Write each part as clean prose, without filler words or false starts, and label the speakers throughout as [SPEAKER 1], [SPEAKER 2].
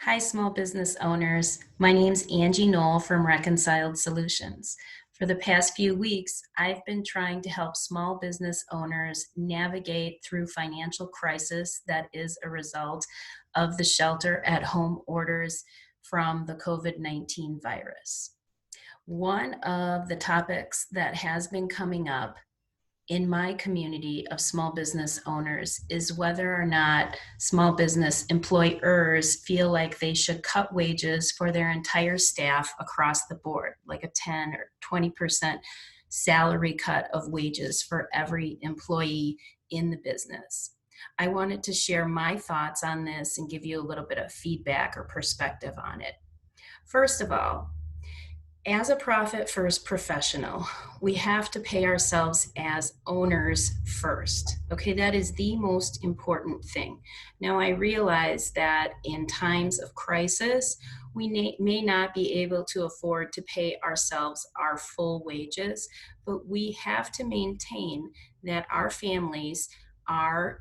[SPEAKER 1] Hi, small business owners. My name's Angie Knoll from Reconciled Solutions. For the past few weeks, I've been trying to help small business owners navigate through financial crisis that is a result of the shelter at home orders from the COVID-19 virus. One of the topics that has been coming up in my community of small business owners is whether or not small business employers feel like they should cut wages for their entire staff across the board, like a 10 or 20% salary cut of wages for every employee in the business. I wanted to share my thoughts on this and give you a little bit of feedback or perspective on it. First of all, as a profit first professional, we have to pay ourselves as owners first. Okay, that is the most important thing. Now, I realize that in times of crisis, we may not be able to afford to pay ourselves our full wages, but we have to maintain that our families are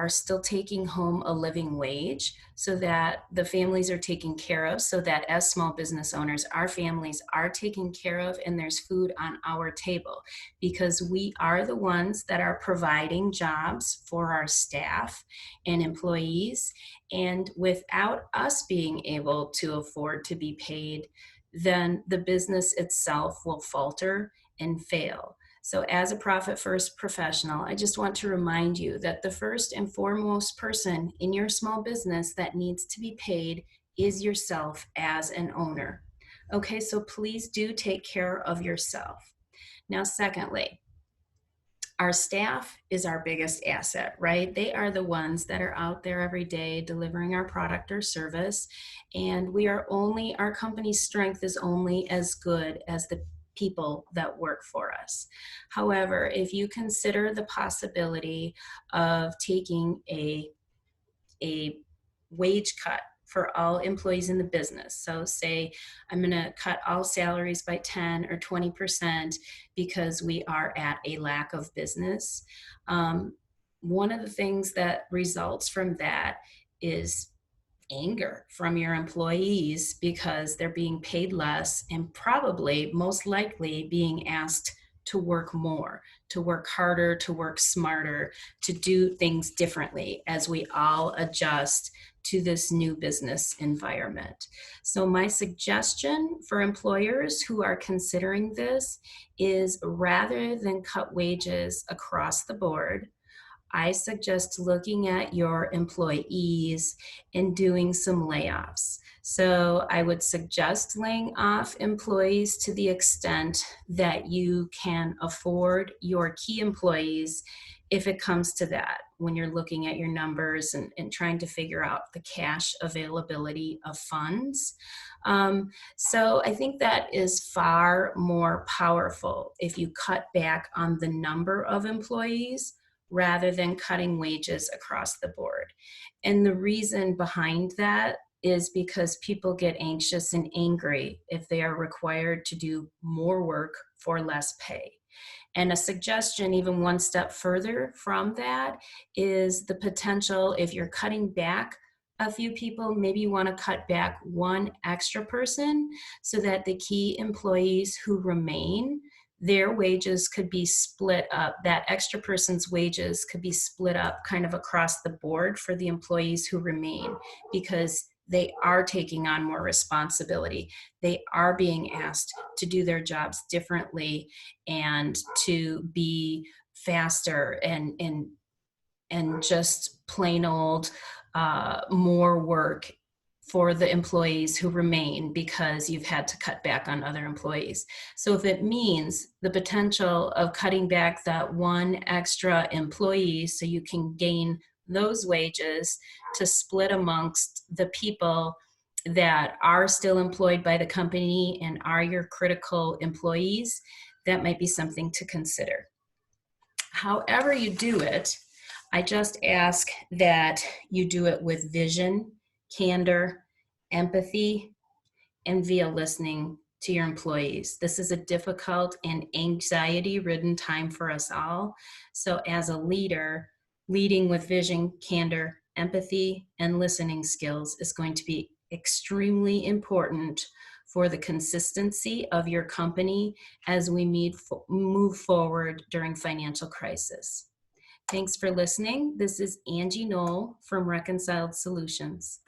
[SPEAKER 1] still taking home a living wage so that the families are taken care of, so that as small business owners, our families are taken care of and there's food on our table, because we are the ones that are providing jobs for our staff and employees. And without us being able to afford to be paid, then the business itself will falter and fail. So as a profit first professional, I just want to remind you that the first and foremost person in your small business that needs to be paid is yourself as an owner. Okay, so please do take care of yourself. Now, secondly, our staff is our biggest asset, right? They are the ones that are out there every day delivering our product or service. And our company's strength is only as good as the people that work for us. However, if you consider the possibility of taking a wage cut for all employees in the business. So say I'm going to cut all salaries by 10 or 20% because we are at a lack of business. One of the things that results from that is anger from your employees because they're being paid less and probably most likely being asked to work more, to work harder, to work smarter, to do things differently as we all adjust to this new business environment. So my suggestion for employers who are considering this is, rather than cut wages across the board, I suggest looking at your employees and doing some layoffs. So I would suggest laying off employees to the extent that you can afford your key employees if it comes to that, when you're looking at your numbers and trying to figure out the cash availability of funds. So I think that is far more powerful if you cut back on the number of employees rather than cutting wages across the board. And the reason behind that is because people get anxious and angry if they are required to do more work for less pay. And a suggestion, even one step further from that, is the potential, if you're cutting back a few people, maybe you want to cut back one extra person so that the key employees who remain, their wages could be split up. That extra person's wages could be split up kind of across the board for the employees who remain, because they are taking on more responsibility. They are being asked to do their jobs differently and to be faster and just plain old more work for the employees who remain because you've had to cut back on other employees. So if it means the potential of cutting back that one extra employee so you can gain those wages to split amongst the people that are still employed by the company and are your critical employees, that might be something to consider. However you do it, I just ask that you do it with vision, candor, empathy, and via listening to your employees. This is a difficult and anxiety-ridden time for us all. So as a leader, leading with vision, candor, empathy, and listening skills is going to be extremely important for the consistency of your company as we move forward during financial crisis. Thanks for listening. This is Angie Knoll from Reconciled Solutions.